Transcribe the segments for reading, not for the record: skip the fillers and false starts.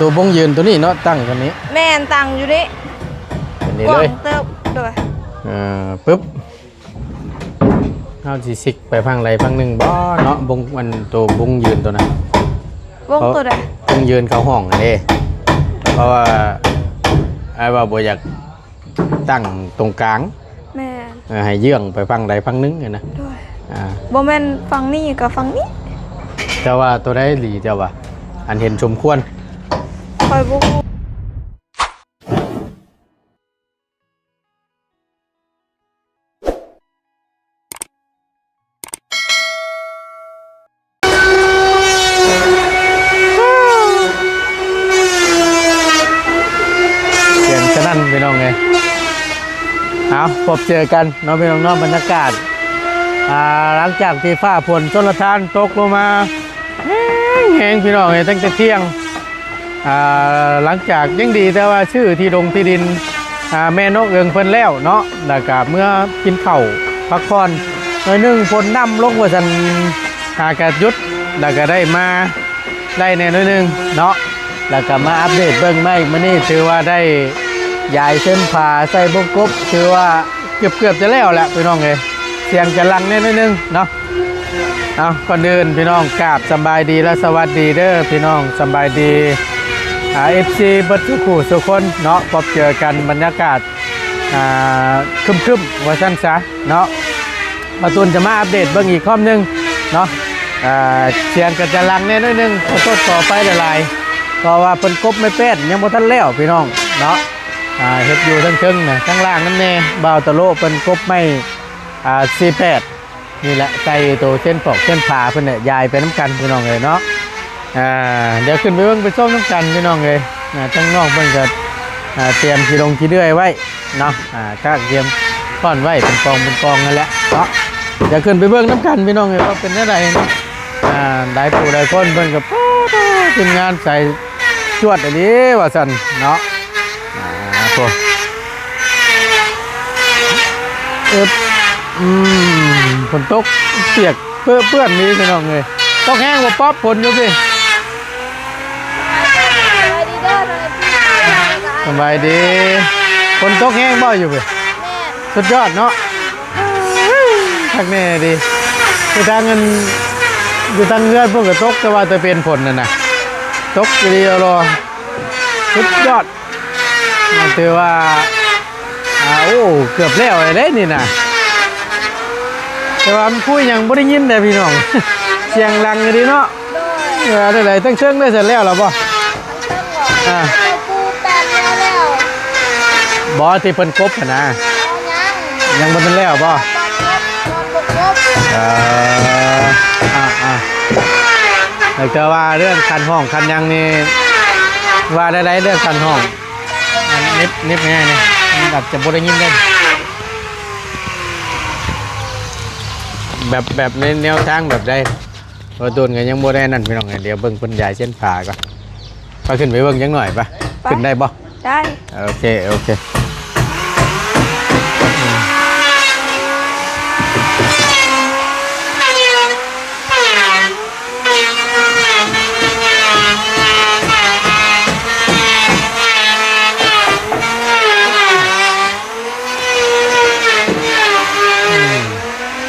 ตัวบงยืนตัวนี้เนาะตั้งตัวนี้แม่นตั้งอยู่นี่ตัวนี้กว้าเลยงเติบด้วยปึ๊บเอาสิซิกไปพังไรพังหนึ่งบ่เนาะบงมันตัวบงยืนตัวนั้น วงตัวใดบงยืนเขาห้องเลยเพราะว่าไอ้ว่าบ่อยากตั้งตรงกลางแม่ให้เยื่องไปพังไรพังหนึ่งไงนะด้วยบ่แม่นฝั่งนี้กับฝั่งนี้แต่ว่าตัวได้หลีเจ้าว่าอันเห็นสมควรคอยบ่พี่น้องไงเอาพบเจอกันน้องพี่น้องบรรยากาศหลังจากที่ฟ้าฝนชลทานตกลงมาแห้งพี่น้องไงตั้งแต่เที่ยงหลังจากยังดีแต่ว่าชื่อที่ดงที่ดินแม่นกเอิงเพิ่นแล้วเนาะแล้วก็เมื่อกินข้าวพักผ่อนหน่อยนึงฝนน้ำลงว่าสันหากระยุดแล้วก็ได้มาได้ในหน่อยนึงเนาะแล้วก็มาอัปเดตเบื้องไม่มานี่ถือว่าได้ยายเส้นผ่าใส่บงกบคือว่าเกือบจะแล้วแหละพี่น้องเลยเสียงจะลังนิดนึงเนาะเอาก่อนเดินพี่น้องกราบสบายดีและสวัสดีเด้อพี่น้องสบายดีFC เบิร์ดทุกคู่ทุกคนเนาะพบเจอกันบรรยากาศคึมว่าสั้นซะเนาะมาตุนจะมาอัปเดตเบื้องอีกข้อนึงเนาะเสียงก็จะลังนิดนึงขอโทษต่อไปละลายเพราะว่าเพิ่นกบไม่เป็นยังบ่ทันแล้วพี่น้องเนาะเฮ็ดอยู่ทั้งเชิงนะทั้งล่างนั่นแน่บ่าวตะโลเป็นกบไม่48นี่แหละใส่ตัวเส้นปอกเส้นผ่าเพิ่นเนี่ยยายไปน้ำกันพี่น้องเลยเนาะเดี๋ยวขึ้นไปเบิ่งไปส้มน้ำกันพี่น้องเลยทั้งนอกเพิ่นก็เตรียมขี้ลงขี้เลื่อยไว้เนาะก็เตรียมก้อนไว้เป็นกองนั่นแหละเนาะเดี๋ยวขึ้นไปเบิ่งน้ำกันพี่น้องเลยว่าเป็นอะไรเนาะได้ผู้ได้คนเพิ่นก็ทีมงานใส่จวดอันนี้ว่าซั่นเนาะฝนตกเปียกเปื้อนนี้พี่น้องเลยต้องแห้งกว่าป๊อปฝนอยู่พี่สบายดีฝนตกแห้งบ่อยู่พี่สุดยอดเนาะทักแน่ดีอยู่ทางเงินอยู่ทางเงื่อนพวกกระตกแต่ว่าจะเป็นฝนนั่นนะตกดีรอสุดยอดถือว่าโอ้เกือบแล้วเลยนี่นะแต่ว่ามันคุยยังไม่ได้ยินเลยพี่น้องเสียงลังดีเนาะอะไรตั้งเชิงได้เสร็จแล้วหรอป่ะบอที่เพิ่นกบนะยังบ่ทันแล้วป่ะแต่ก็ว่าเรื่องคันห้องคันยังนี่ว่าได้เรื่องคันห้องนิบง่ายเนี่ยแบบจะบ่ได้ยินได้แบบในแนวทางแบบใดพอตูนกันยังบ่ได้นั่นพี่น้องเดี๋ยวเบิ่งเพิ่นยายเส้นผ่าก่อนไปขึ้นไปเบิ่งจังหน่อยป่ะขึ้นได้บ่ได้โอเค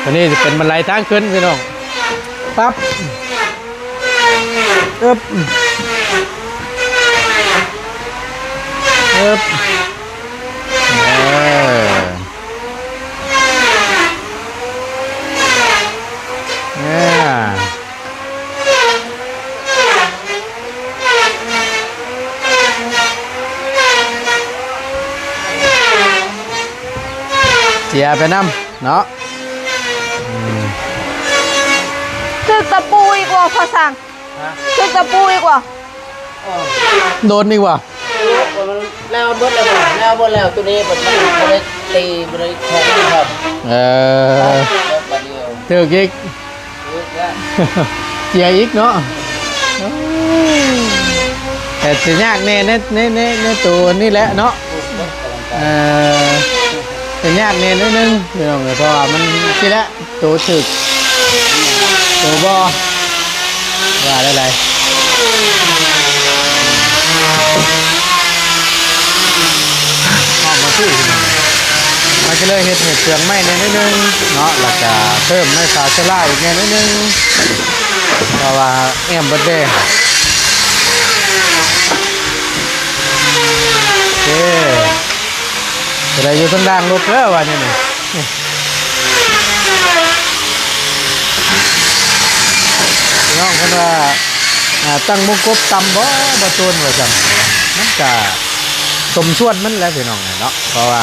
อันนี้จะเป็นบันไดทางขึ้นพี่น้องปั๊บเจียไปน้ำเนาะตึกตะปูอีกว่าพอสั่งตึกตะปูอีกว่าโดนดีกว่าแล้วเบิดแล้วตัวนี้มันเลยตีมันเลยแข็งครับเจอกิ๊กเจียอีกเนาะแต่จะยากแน่ในตัวนี่แหละเนาะจะยากแน่นิดนึงเพราะว่ามันที่ละตัวถึกตัวบ่ว่าอะไร ก็เลยเฮ็ดเปลืองไม้นิดนึงเนาะแล้วก็เพิ่มไม้สาสลาอีกนิดนึงเพราะว่าแอมเบิดเด้โอเคจะได้อยู่ทางด้านรถแล้วว่านี่นี่น้องเพิ่นว่าตั้งมุกกบตำบ่ตูนว่าซั่นมันก็สมส่วนมันแล้วพี่น้องเนาะเพราะว่า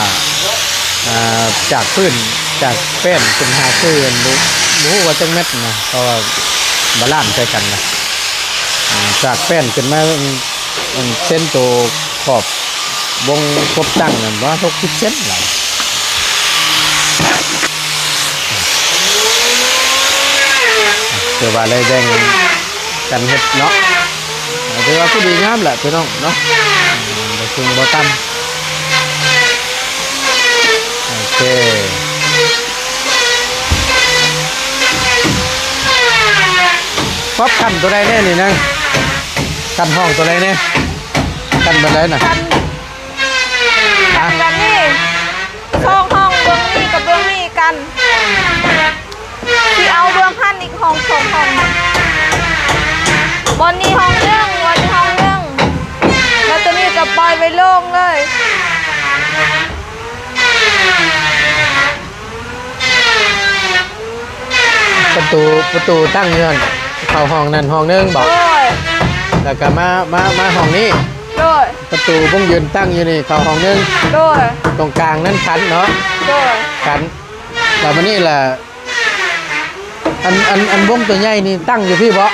จากพื้นจากแป้นเป็นหาซื้อรู้ว่าจังเม็ดนะเพราะว่าบาลานซ์ใส่กันนะจากแป้นขึ้นมาเส้นตัวขอบวงครบตั้งนั่นว่า60 เซนหลังเดี๋ยวว่าเลยแบ่งกันเฮ็ดเนาะถือว่าผู้ดีงามแหละพี่น้องเนาะบ่สูงบ่ต่ำโอเคป๊อปกันตัวใดแน่นี่นะกันห้องตัวใดแน่กันบันไดน่ะกันนี่ช่องห้องเบื้องนี่กับเบื้องนี่กันที่เอาเบื้องพันอีกห้องสองห้องบนนี้ห้องเรื่องวันนี้ห้องเรื่องแล้วตัวนี้ก็ปล่อยไปโล่งเลยประตูตั้งอยู่นั่นเข้าห้องนั่นห้องนึงบอกแล้วก็มาห้องนี้โดยประตูพวกยืนตั้งอยู่นี่เข้าห้องนึงโดยตรงกลางนั่นคันเนาะโดยคันแล้วมันนี่แหละอันวงตัวใหญ่นี่ตั้งอยู่พี่เบาะ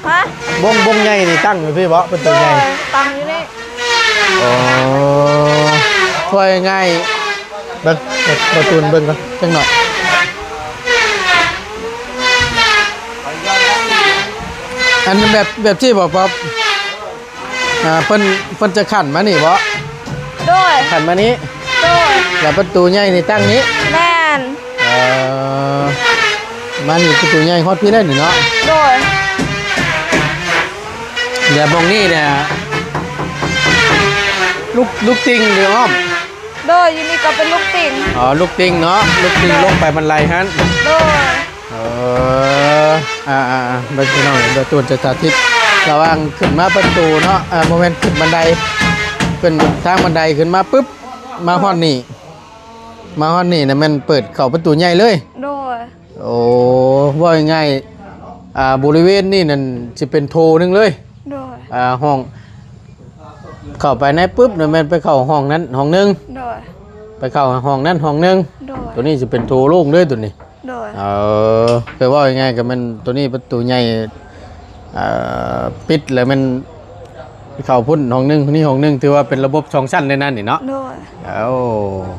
ฮะวงใหญ่นี่ตั้งอยู่พี่เบาะเป็นตัวใหญ่ตั้งอยู่นี่อ๋อช่วยง่ายเบิ้งประตูเบิ้งก่อนจังหน่อยอันแบบที่บอกป๊อปเพิ่นจะขันมานี่บ่โดยขันมานี้โดยแล้วประตูใหญ่นี่ตั้งนี้แม่นมานี่ประตูใหญ่ฮอดพี่ได้นี่เนาะโดยเดี๋ยวบงนี่เนี่ยลูกติงหรืออ้อมโดยอยู่นี่ก็เป็นลูกติงอ๋อลูกติงเนาะลูกติงลงไปบันไดฮั่นโดยไปพี่น้องเดี๋ยวตัวจะสาธิตระวังขึ้นมาประตูเนาะโมเมนต์ขึ้นบันไดเป็นทางบันไดขึ้นมาปุ๊บมาฮอดนี่นะมันเปิดเข้าประตูใหญ่เลยโดยโอ้ว่าง่ายบริเวณนี่นั่นจะเป็นโถนึงเลยโดยห้องเข้าไปในปุ๊บเนี่ยมันไปเข้าห้องนั้นห้องนึงโดยไปเข้าห้องนั้นห้องนึงตัวนี้จะเป็นโถโล่งเลยตัวนี้โดยเคยว่าง่ายกับมันตัวนี้ประตูใหญ่ปิดแล้วมันเข้าพุ่นห้องนึงนี่ห้องนึงถือว่าเป็นระบบ2 ชั้นในนั้นนี่เนาะ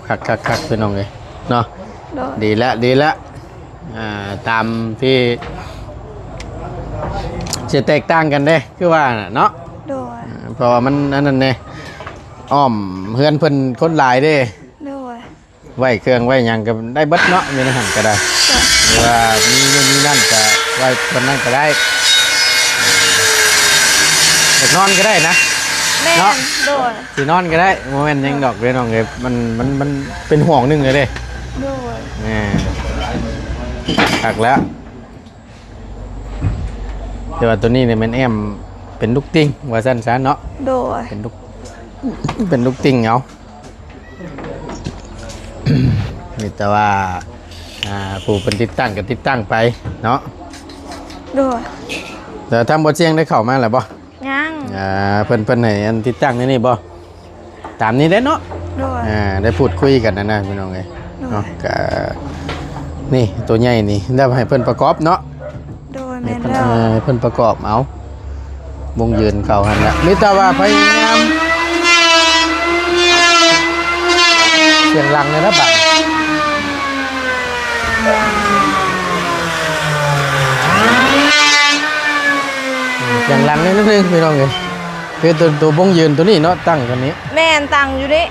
คักพี่น้องเลยเนาะดีละตามที่จะแตกต่างกันเด้คือว่าเนาะเพราะว่ามันนั่นเนี่ยอ้อมเพื่อนเพิ่นคนหลายเด้ไว้เครื่องไว้ยังก็ได้เบิดเนาะมีในหันก็ได้หรือว่ามีนั่นก็ไว้บนนั่นก็ได้นอนก็ได้นะเนาะสินอนก็ได้โมเมนต์ยังดอกเรียนน้องเลยมันเป็นห่วงนึงเลยเด้นี่หักแล้วแต่ว่าตัวนี้เนี่ยมันแอมเป็นลูกติงว่าสั้นๆเนาะเป็นลูกติงเอานี่แต่ว่าผู้เป็นติดตั้งกับติดตั้งไปเนาะแต่ทำบ่เชียงได้เข้ามาแล้วบ่ยังเพิ่นไหนอันติดตั้งนี่บ่ตามนี้ได้เนาะได้พูดคุยกันนะพี่น้องเอ้ยเนาะก็นี่ตัวใหญ่นี่ได้ให้เพิ่นประกอบเนาะแม่นแล้วเพิ่นประกอบเอาวงยืนเข้าหั่นละมีแต่ว่าพยายามเสียงลังเลยนะบัดเสียงลังนิดนึงพี่น้องเอ้ยคือตัววงยืนตัวนี้เนาะตั้งตัวนี้แม่นตั้งอยู่นี่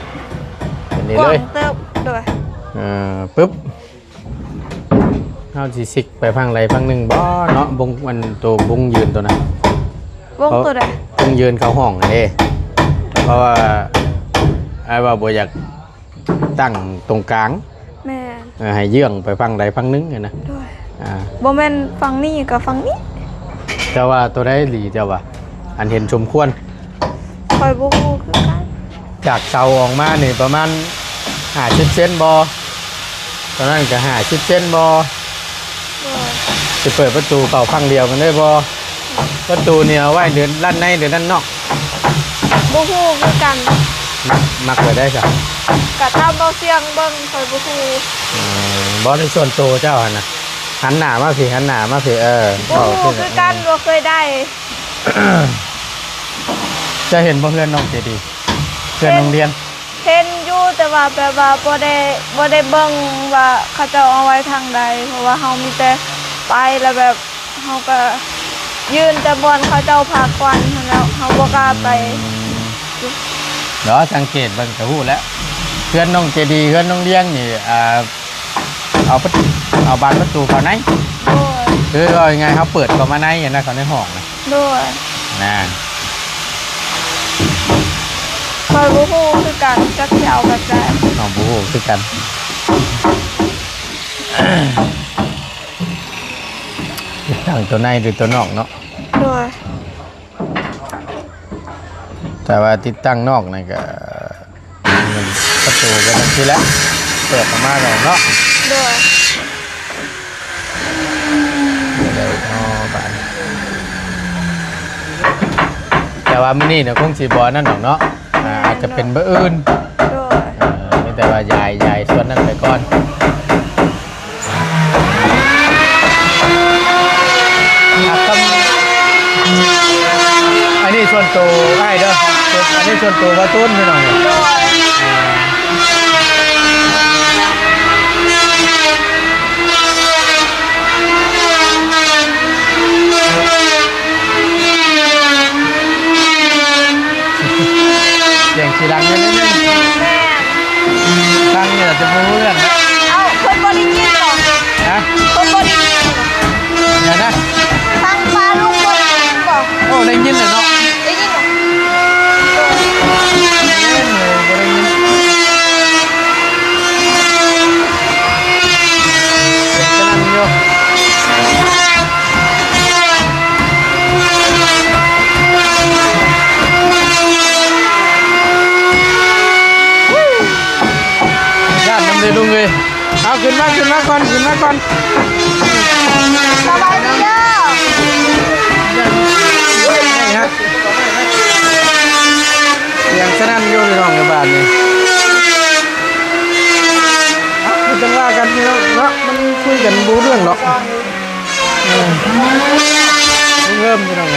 นี่เลยเติบด้วยปึ๊บเอาสิซิกไปฟังไรฟังหนึ่งบ่เนาะบงมันตัวบงยืนตัวนั้นบงตัวใดบงยืนเขาห้องเลยเพราะว่าไอ้ว่าบ่อยากตั้งตรงกลาง ให้เยื่องไปฟังใดฟังหนึงนะ โดย อ่า บ่แม่นฟังนี่กับฟังนี้ เจ้าว่าตัวได้หลีเจ้าว่าอันเห็นสมควร คอยบ่ฮู้คือกัน จากเตาออกมานี่ประมาณ50เซนบ่ตอนนั้นก็50เซนบ่ โดย สิเปิดประตูเป่าฟังเดียวกันได้บ่ประตูเนี่ยเอาไว้เดือนด้านในเดือนด้านนอก บ่ฮู้คือกัน มักไว้ได้จ้ะ กะตามเบาเสียงเบิ่งคอยบ่ฮู้ บ่ในส่วนตัวเจ้าหั่นน่ะหันหน้ามาสิหันหน้ามาสิบ่เว้า ฮู้คือกันบ่เคยได้ จะเห็นบ่เพื่อนน้องเจดีเพื่อนโรงเรียน เห็นอยู่แต่ว่าแบบว่าบ่ได้เบิ่งว่าเขาเจะเอาไว้ทางใดเพราะว่าเฮามีแต่ไปแล้วแบบเฮาก็ยืนแต่บอนเขาเจ้าพากวันหั้นแล้วเฮาบ่กล้าไป เดี๋ยวสังเกตเบิ่งก็ฮู้แล้วเพื่อนน้องเจดีเพื่อนน้องเลี้ยงนี่เอาบานประตูเข้าใน โดย คือว่ายังไงเขาเปิดเข้ามาในอย่างนั้นเขาในห้องนะ โดย นะ คอยบ่ฮู้คือกันจักสิเอาแบบใด น้องบูฮู้คือกัน ตั้งตัวในหรือตัวนอกเนาะ โดย แต่ว่าติดตั้งนอกนี่ก็มันประตูก็ทันทีแล้วเปิดออกมาแล้วเนาะ โดย เดี๋ยวบานแต่ว่ามื้อนี้เนี่ยคงสิบ่นั่นดอกเนาะอาจจะเป็นเบอร์อื่น โดย มีแต่ว่ายายส่วนนั้นไปก่อนอันนี้ส่วนตัวง่ายเด้ออันนี้ส่วนตัวว่าต้นพี่น้องเนี่ย โดย เสียงสีดังนิดนึง แม่ ดังเนี่ยจะไม่รู้เรื่องนะ เอ้าเพิ่นบ่ได้ยินหรอก ฮะ เพิ่นบ่ได้ยินหรอก เนี่ยนะ ทางฟ้าลูกบ่ได้ยินบ่ โอ้ได้ยินเลยเนาะ ได้ยินหรอ ได้ยินเลยบ่ได้ยินเสียงจะนั่นอยู่ญาติน้ำเลยลุงเลยเอาขึ้นมาก่อนขึ้นมาก่อน สบายดีเด้อ นี่ฮะเสียงสนั่นอยู่ในห้องในบ้านนี่เอาจังว่ากันพี่น้องเนาะมันคุยกันรู้เรื่องหรอกเริ่มพี่น้องไง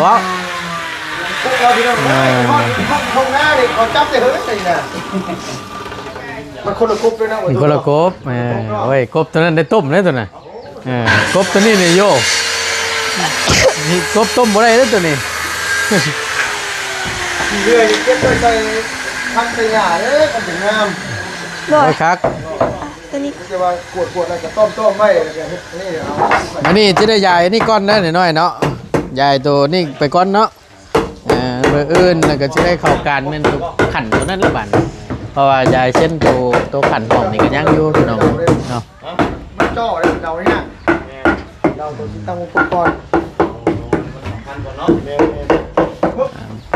ว้าว เราพี่น้องห้องหน้าเนี่ยเขาจับแต่เฮ้ยนี่นะมันคนละกรุ๊ปด้วยนะ มีคนละกบโอ้ยกบตัวนั้นได้ต้มเลยตัวน่ะกบตัวนี้เนี่ยโยนี่กบต้มบ่ได้เลยตัวนี้ เรื่อยเก็บไปพักใส่หญ้าเลยมันถึงงาม โดย โอ้ยคัก ตัวนี้ จะว่ากวดอะไรก็ต้มไว้นี่เอา อันนี้จะได้ยายอันนี้ก้อนได้หน่อยๆเนาะยายตัวนี้ไปก้อนเนาะเบอร์อื่นแล้วก็จะได้เข้าการเป็นตัวขันตัวนั้นละบัดเพราะว่ายายเส้นตัวขันของนี่ก็ยังอยู่พี่น้องเนาะ มันจ่อเลยเราเนี่ยเราตัวตั้งอุปกรณ์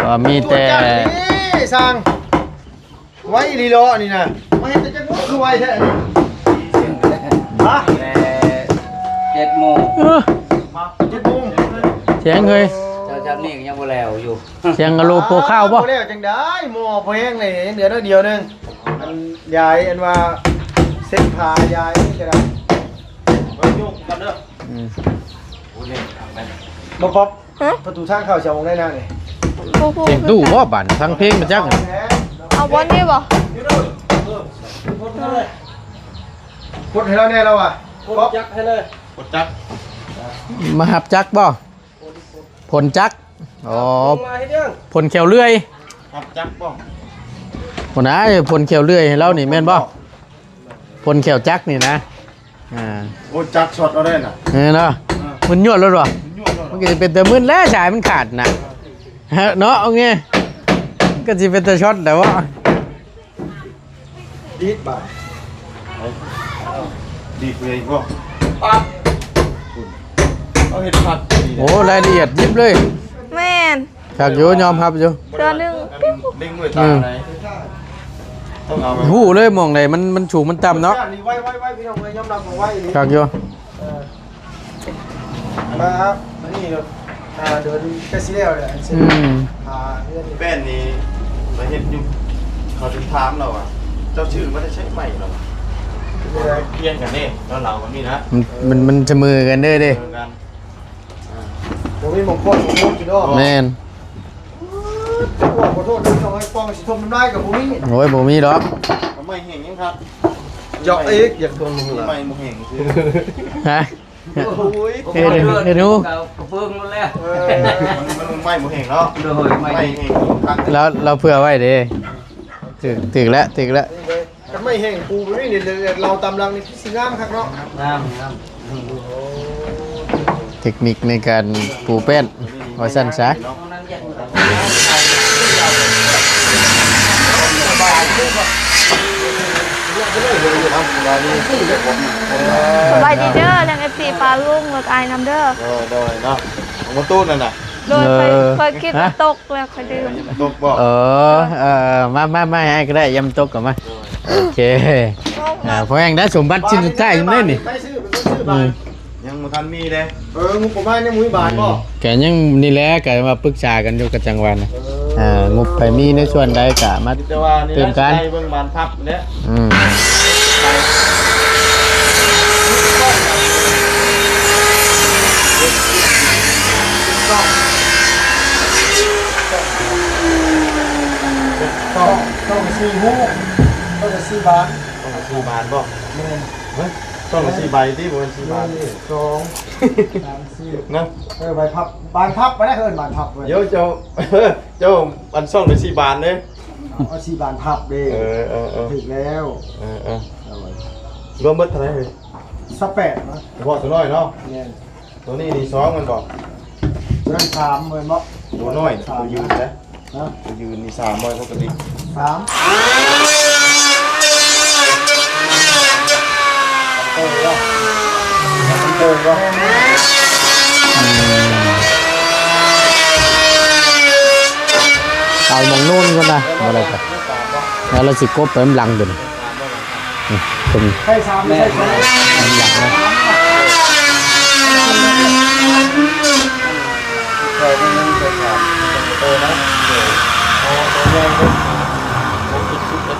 ก็มีแต่ นี่สร้างไว้ดีโลนี่นะไม่เห็นจะงุ้คือไว้แท้ฮะ 7 โมง เออ 7 โมง เสียงเลย เอ จากนี้ยังบ่แล้วอยู่ เสียงกะโหลโปข้าวบ่ แล้วจังได้หม้อพอแห้งเลยเดือนเดียวนึงอันยายอันว่าเส้นผ่ายายนี่ก็ได้ยุ่งกันเด้อ อืม บ่ป๊อบประตูทางเข้าชาววงได้นางนี่ ผู้ เสียงตู้บ่บั่นทั้งเพลงมาจัก เอาบนนี่บ่ กดให้เราแน่แล้วอ่ะป๊อบยักให้เลยกดจัก มาหับจักบ่ผลจักอ๋อ มาให้เรื่อง ผลเขียวเลื่อย ครับจักบ่ ผลนะผลเขียวเลื่อยให้เรานี่แม่นบ่ผลเขียวจักนี่นะโอ้จักช็อตเอาได้น่ะ เนาะมันยวดแล้วหรอมันก็จะเป็นแต่มึนแล้วฉายมันขาดนะเนาะเอาไงก็จะเป็นแต่ช็อตแต่ว่า ดีดบ่าดีดเลยบ่เอาเห็ดผัด โอ้รายละเอียดยิบเลย แม่น ฉากอยู่ยอมครับอยู่ เดือนหนึงปิ้ว เด้งด้วยตาไหนต้องเอา หูเลยมองไหนมันสูงมันต่ำเนาะ ไว้พี่น้องเลยยอมรับไว้ ฉากอยู่ มาครับนี่เดินแค่ซีเรียลเลย แป้นนี้มาเห็นอยู่เขาถึงถามเราอ่ะ เจ้าชื่อไม่ได้ใช้ใหม่หรอเพี้ยนกันนี่แล้วเราก็มีนะ มันจะมือกันเด้อเด้ เจอกัน ผมมีมงคลจุดอ้อ แม่น ขอโทษด้วยน้องไอ้ป้องสิทมน้ำลายกับผมนี่ โอ้ยบ่มีดอก ทำไมเห็นยังครับ หยอกอีกอยากทนมึง ทำ ละ ไมโมเห็นคือ ฮะ โอ้ย เฮ็ดดู กระเฟืองนั่นแหละ มันไม่โมเห็นเนาะ โดยไม่ ไม่เห็นครั้ง เราเผื่อไว้เด้ถึกแล้ว กันไม่แห้งปูไปนี่เราตำลังนี่สิงามครับเนาะ น้ำ เทคนิคในการปูแป้นว่าสั้นซะ สบายดีเด้อทาง FC ปลาลุงรถอายนำเด้อ โดยเนาะของตู้นั่นน่ะ โดยเคยคิดว่าตกแล้วค่อยดื่ม ตกบอก มาให้ก็ได้ยำตกก่อนมาโอเคเพราะยังได้สมบัติชิ้นสุดท้ายยังได้นี่ ไปซื้อเป็นคนซื้อบาท ยังมาทันมีเลย งูผมให้เนี่ยมุ้ยบาทบ่ แกยังนี่แหละแกมาปรึกษากันอยู่กับจังหวัดนะงบไปมีในส่วนใดกะมา แต่ว่านี่ เติมกัน ใจเบิ่งบานพับเนี่ย อืม ต้องซื้อหูต้องซื้อบาท ต้อง4 บาทบอก แม่น ต้อง4 ใบที่บน4 บาท 2 3 4 นะ ใบพับบานพับไปได้เอิ้นบานพับเว้ย เดี๋ยวเจ้า เจ้าอันซ่องไป4 บาทเลย เอา4บานพับเด้ เออ ถึงแล้ว รวมเบิดเท่าไหร่เลย สัก8นะ เฉพาะตัวน้อยเนาะ แม่น ตัวนี้ดี2มันบอก นั่น3เหมือนบ่ ตัวน้อยตัวยืนนะ นะ ตัวยืนนี่3บ่ปกติ 3โตแล้วโตแล้ว เอามองโน่นก็นะอะไรกันแล้วเราสิกบไปมันหลังเดินเป็น ให้3ไม่ใช่2 มันหลังนะ เคยได้ยินเคยถามโตนะตัวใหญ่เลยผมคิดชุดเลย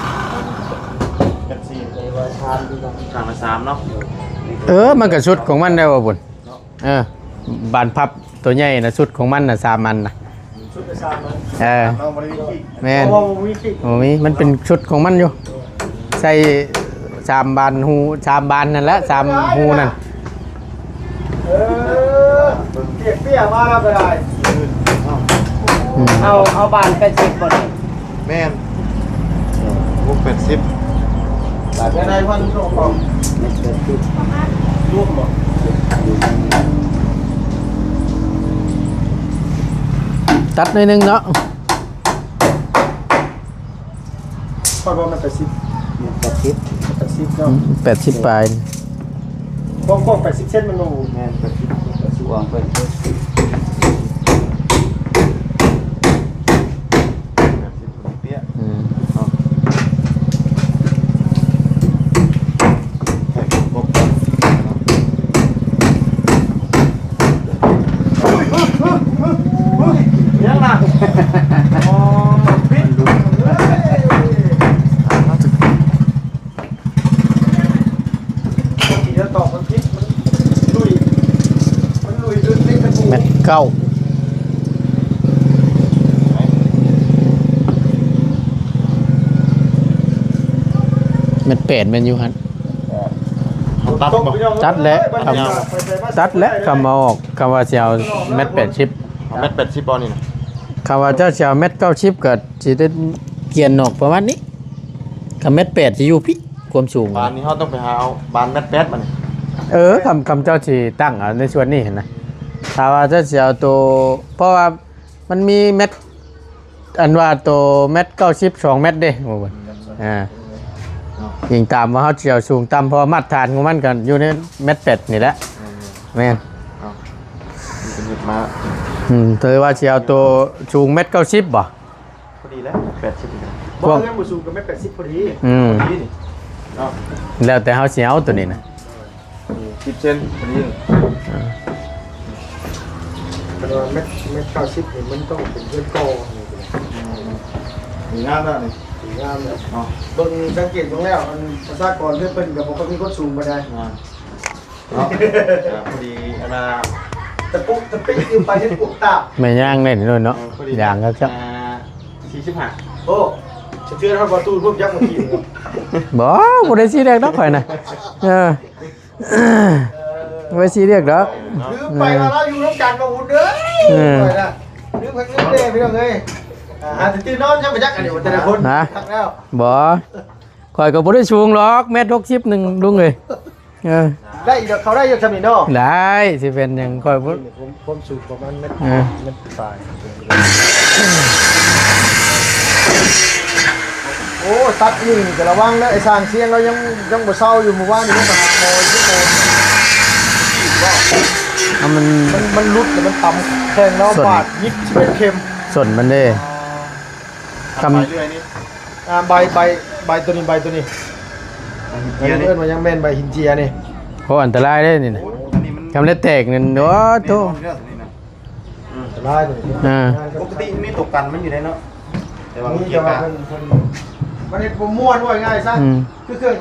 กัน4เลยว่าชามที่ต้องข้างละ3เนาะ มันก็ชุดของมันได้ว่าบุญบานพับตัวใหญ่นะชุดของมันนะ3 อันนะ ชุดไป3เลย เราบริวิธี แม่น เพราะว่าบ่มีคิด โอ้ยมันเป็นชุดของมันอยู่ใส่3 บานหู3 บานนั่นแหละ3 หูนั่น เปียกมาแล้วก็ได้ เอาบานเป็น10บ่ได้ แม่นพวก80 แต่ในพันโลกของรูปหมด ตัดหน่อยนึงเนาะ พอว่ามัน80เนาะ 80 ปลาย กว้าง80เซนมันโอ้แม่น สวงเพิ่น เปี้ย อืม แข่งบก เ ตอกมันพิษมันลุยดึงนี่มัน เม็ดเก้าเม็ด8แม่นอยู่หั่น ตัดบ่ ตัดแล้วครับตัดแล้วคำมาออกคำว่าสิเอาเม็ด80 เม็ด80บ่นี่นะ คำว่าเจ้าสิเอาเม็ด90ก็สิได้เกียนออกประมาณนี้คำเม็ด8สิอยู่พี่ความสูง บานนี้เฮาต้องไปหาเอาบานเม็ด8มานี่ คำเจ้าสิตั้งเอาในส่วนนี้เห็นนะถ้าว่าเจ้าสิเอาตัวเพราะว่ามันมีเม็ดอันว่าตัวเม็ด90 2เม็ดเด้โอ้ยยิงตามว่าเขาเฉียวสูงต่ำเพราะว่ามาตรฐานของมันกันอยู่ในเม็ด8นี่แหละแม่น เอานี่เป็นเห็ดมา เธอว่าเฉียวตัวสูงเม็ด90บ่ พอดีแล้ว80นี่ บ่เงินบ่สูงก็ไม่80พอดี พอดีนี่เอา แล้วแต่เขาสิเอาตัวนี้นะ 10เซนพอดี แต่ว่าเม็ด90นี่มันต้องเป็นเพื่อนโต นี่งามแล้วนี่ สีงามเลย เอา เบิ่งสังเกตตรงแล้วมันประชากรเพิ่นก็บ่ค่อยมีคนสูงบ่ได้ งามเอาพอดีอันน่ะ ตะปุ๊กตะปิ๊กอยู่ไปเฮ็ดปุ๊กตาบ ไม่ย่างเล่นนู่นเนาะ พอดี ย่างครับครับ 45 โอ้จะเชื่อเฮาบ่ตู้พวกยักษ์มากิน บ่ได้สิเรียกดอกข่อยนะบ่ได้สิเรียกดอก ลืมไปว่าเราอยู่ร่วมกันมาหุ่นเด้อไปละลืมไปลืมเด้พี่น้องเอ้ยตื่นนอนจังบ่ยักอันนี้แต่ละคนทักแล้ว บ่ข่อยก็บ่ได้สูงหรอกเม็ด60นึงลุงเอ้ยได้อีกเขาได้อีกซำนี่เนาะ ได้สิเป็นหยังข่อยบ่ ผมสูงประมาณเม็ดปลายโอ้ตัดนี่ก็ระวังแล้วไอ้สร้างเสียงเรายังบ่เซาอยู่หมู่บ้านนี่มันโมยชั่วโมง เอามัน มันรุดแต่มันต่ำแทงแล้วบาดยิบชีวิตเข็ม สนมันเด้ ทำไปเรื่อยนี่ ใบตัวนี้เอิ้นว่ายังแม่นใบหินเจียนี่ เพราะอันตรายเด้นี่นะ อันนี้มัน คำเล็ดแตกนั่นโอ้โต จะไล่ตัวนี้ ปกติมีตกกันมันอยู่ได้เนาะแต่ว่า นี่ เกี่ จะ ยว มา กับ มันเฮ็ดบ่ม่วนว่าง่ายซะคือเครื่อง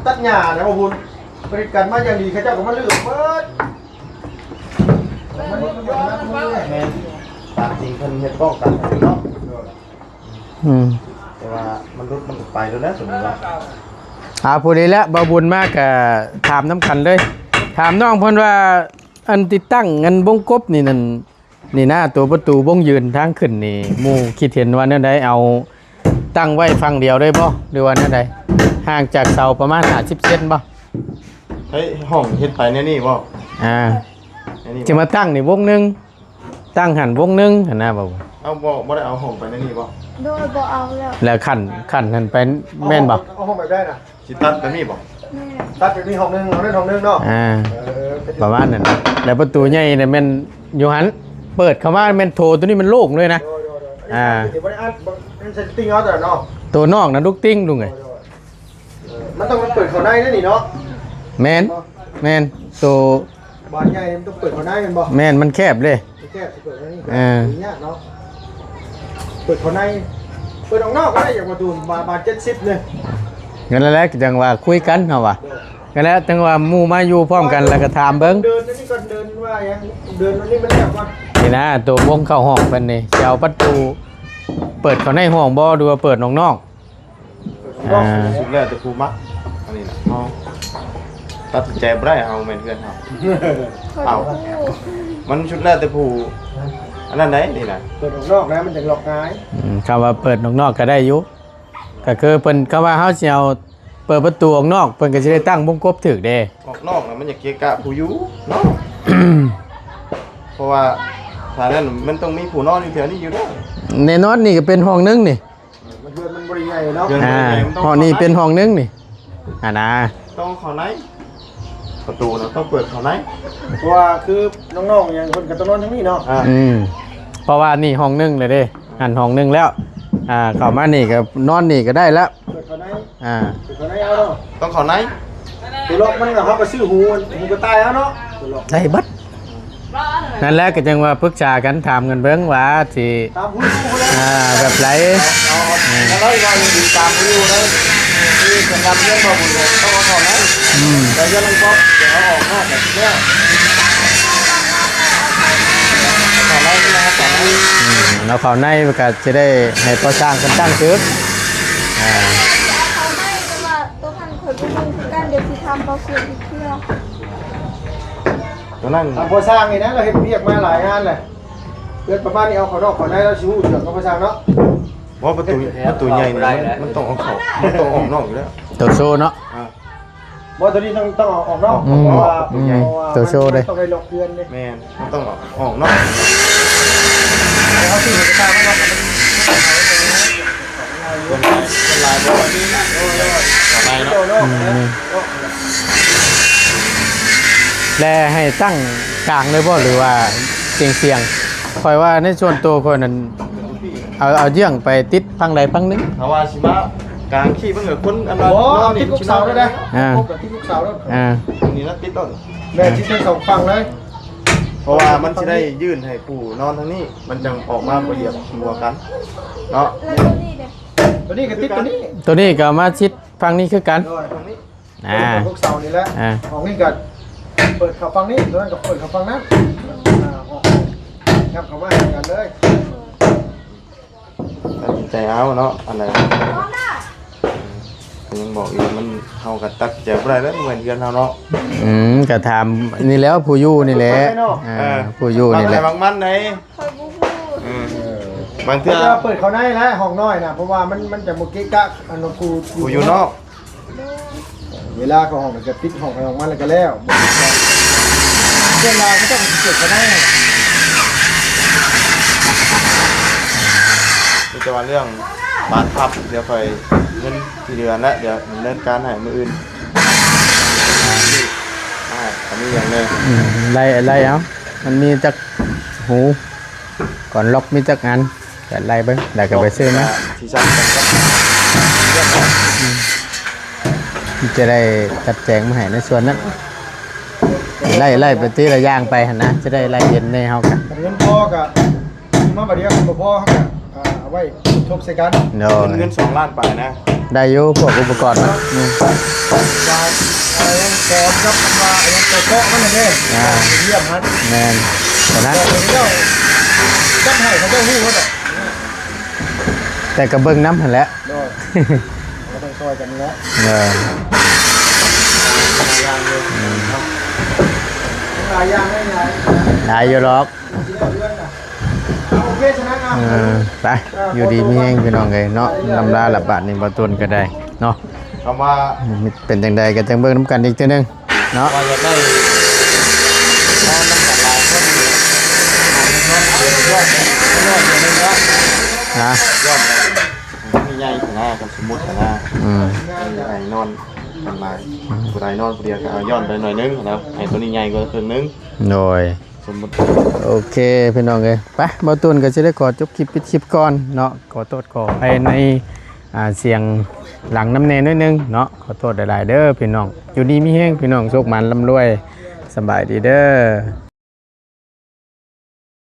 ตัดหญ้านะบ่บุญบริการมาอย่างดีเขาเจ้าก็มาเลือกเบิดมันยอดมากเลย แม่นตามจริงเพิ่นเฮ็ดป้องกันเนาะ แต่ว่ามันรุดมันไปแล้วนะสมมติว่า พูดดีแล้วบ่บุญมากก็ถามน้ำกันเลย ถามน้องเพิ่นว่าอันติดตั้งเงินบงกบนี่นั่นนี่หน้าตัวประตูบงยืนทางขึ้นนี่หมู่คิดเห็นว่าแนวใดเอาตั้งไว้ฝั่งเดียวได้บ่หรือว่าแนวใดห่างจากเสาประมาณ50เซนบ่ เฮ้ยห้องเฮ็ดไปเนี่ยนี่บ่ จะมาตั้งนี่วงหนึงตั้งหันวงหนึงหั่นนะบ่ เอาบ่ได้เอาห้องไปเนี่ยนี่บ่ โดยบ่เอาแล้ว แล้วขันหันไปแม่นบ่ เอาห้องแบบได้น่ะ สิตัดไปนี่บ่ แม่ ตัดไปนี่ห้องนึงห้องนึงห้องนึงเนาะ ประมาณนั้นแล้วประตูใหญ่เนี่ยแม่นอยู่หันเปิดเข้ามาแม่นโถตัวนี้มันโล่งเลยนะ เดี๋ยวบ่ได้อัดมันเซตติ้งเอาแต่เนาะ ตัวนอกนะลูกติ้งลุงไง มันต้องเปิดเข้าในนั่นนี่เนาะ แม่นตัว บ้านใหญ่มันต้องเปิดเข้าในกันบ่ แม่นมันแคบเลย แค่เปิดเข้าในนี่ เ เนาะเปิดเข้าในเปิดออกนอกก็ได้อย่างประตูบาท70เลย งั้นแล้วจังว่าคุยกันเฮาว่างั้นแล้วจังว่าหมู่มาอยู่พร้อมกันแล้วก็ถามเบิ่ง เดินนี่ก่อนเดินว่ายังเดินนี่มันแล้วก่อน นี่นะตัววงเข้าห้องเพิ่นนี่สิเอาประตูเปิดเข้าในห้องบ่หรือว่าเปิดนอก สุดแล้วแต่ครูมักอันนี้นะเอาตัดสินใจบ่ได้เอาแม่นเพื่อนเฮา เอา มันชุดแล้วแต่ผู้อันนั้นได้นี่นะ เปิดออกนอกแล้วมันจะหลอกง่าย คำว่าเปิดนอกก็ได้อยู่ก็คือเพิ่นคำว่าเฮาสิเอาเปิดประตูออกนอกเพิ่นก็สิได้ตั้งวงกบถึกเด้ ออกนอกน่ะมันอยากเกะกะผู้อยู่เนาะ เพราะว่าถ้านั้นมันต้องมีผู้นอนอยู่แถวนี้อยู่แล้ว ในนอนนี่ก็เป็นห้องนึงนี่ มันเดือนมันบริใหญ่เนาะ ห้องนี้เป็นห้องนึงนี่นะ ต้องเข้าในประตูนะต้องเปิดเข้าใน เพราะว่าคือน้องๆอย่างคนกับต้นนอนทั้งนี้เนาะ เพราะว่านี่ห้องนึงเลยเด้หันห้องนึงแล้วเข้ามานี่ก็นอนนี่ก็ได้แล้ว เปิดเข้าใน À. เปิดเข้าในเอาเนาะ ต้องเข้าใน ตัวล็อกมันก็เขาไปซื้อหูกระต่ายเอาเนาะตัวล็อก ได้บัดนั่นแหละก็จังว่าปรึกษากันถามกันเบิ่งว่าสิ ตามหูแล้ว แบบไหน แล้วเราอยู่ตามหูเลยคือจะทำเรื่องบ่บุญต้องเอาเข้าในไป เรื่องลังก๊อกเดี๋ยวเอาออกนอกแบบนี้แล้วขอไล่นะครับขอไล่ เราเข้าในก็จะได้ให้พอสร้างกันตั้งตึกอ่า เขาให้แต่ว่าตัวพันข่อยบ่รู้คือกันเดี๋ยวสิทำบ่เสื่อมอีกเทื่อ ตัวนั่ง ทำพอสร้างนี่นะเราเห็นเรียกมาหลายงานเลยเกิดประมาณนี้เอาเขาดอกเขาได้แล้วชิวเถื่อนก็พอสร้างเนาะ เพราะประตูใหญ่นี่มันต้องเอาเข้ามันต้องออกนอกอยู่แล้ว ตัวโชว์เนาะ บ่ตัวนี้ต้องออกนอก อืม เพราะว่า ตัวโชว์เลย ต้องได้หลอกเดือนเลย แม่นมันต้องออกนอก เอาที่หัวกระทามา ลายบอลนี่ขอไล่เนาะ เจ้าเนาะ แลให้ตั้งกลางเลยบ่หรือว่าเสียงคอยว่าในส่วนตัวคนนั้นเอาเยื่องไปติดพังใดพังหนึง เพราะว่าชิมะกลางขี้เพิ่งเกิดคนอัน โอ้ นั้น ติดลูกเสาแล้วนะ อ่า พบกับที่ลูกเสาแล้ว อ่า นี่นะติดต้น แม่ที่เป็นสองฝั่งเลย เพราะว่ามันจะได้ยื่นให้ปู่นอนทางนี้มันจังออกมาประเหยียบหัวกันเนาะ แล้วตัวนี้เด้ ตัวนี้กับติดตัวนี้ ตัวนี้ก็มาชิดฟังนี้คือกัน ตรงนี้ อ่า ลูกเสานี่แหละ อ่า ของนี่ก็เปิดเข้าฝั่งนี้ตัวนั้นก็เปิดเข้าฝั่งนั้นออกงับเข้ามากันเลย ตัดสินใจเอาเนาะอะไรยังบอกอยู่มันเข้ากับตัดใจบ่ได้แล้วเหมือนกันเนาะ ก็ถามนี่แล้วผู้อยู่นี่แหละผู้อยู่นี่แหละ บางมันไหน ข่อยบ่ฮู้ บาง เพื่ เทื่อ อเปิดเขาในแล้วห้องน้อยนะเพราะว่ามันจะมุกิกะอันนั้นกู ปู่อยู่นอก เวลาเขาห้องมันจะปิดห้องของมันแล้วก็แล้วเวลาก็ต้องเก็บเขาได้ มีแต่ว่าเรื่องบ้านพับเดี๋ยวค่อยเงินที่เดือนละเดี๋ยวดำเนินการให้มื้ออื่นอันนี้อย่างหนึง ไล่เอามันมีจักหูก่อนล็อกมีจักอันก็ไล่ไปแล้วก็ไปซื้อมา ที่ซ้ำกันครับ จะได้จัดแจงมาให้ในส่วนนั้นไล่ไปทีละอย่างไปหั่นนะจะได้ไล่เย็นในเฮากัน เงินพ่อกับมาบัดเดียวกับพ่อเขาเอาไว้ทบใส่กัน โดย เงิน2ล้านไปนะ ได้อยู่พวกอุปกรณ์มัน วางอะไรแกนครับว่ายังตัวเกาะมันเลยเยี่ยมฮะ แมนฉะนั้น เจ้าจับให้เขาเจ้าหู้เขาแต่ แต่กระเบื้องน้ำหันแหล้ว โดยก็ต้องซอยกันแล้ว หลายอย่างไม่หลาย ได้อยู่หรอก โอเคชนะงาม ไปอยู่ดีมีแห้งพี่น้องเลยเนาะลำลาหลับบาทนี่ประตูนก็ได้เนาะ คำว่า เป็นจังใดก็จังเบิ่งน้ำกันอีกทีนึงเนาะ ว่าจะได้นอนน้ำกันหลายคนอยู่ยอดนึงนะ นะ ยอดมีใหญ่ขนาดกันสมมุติขนาด ไอ้นอนกันมาผู้ใดนอนผู้เดียวก็เอาย้อนไปหน่อยนึงนะครับไอ้ตัวนี้ใหญ่กว่าครึ่งนึง โดย สมมติ โอเคพี่น้องเลยไปประตูนก็จะได้ขอจบคลิปปิดคลิปก่อนเนาะขอโทษขอไปในเสียงหลังน้ำเนยนิดนึงเนาะขอโทษหลายๆเด้อพี่น้องอยู่ดีมีแห้งพี่น้องโชคมันร่ำรวยสบายดีเด้อ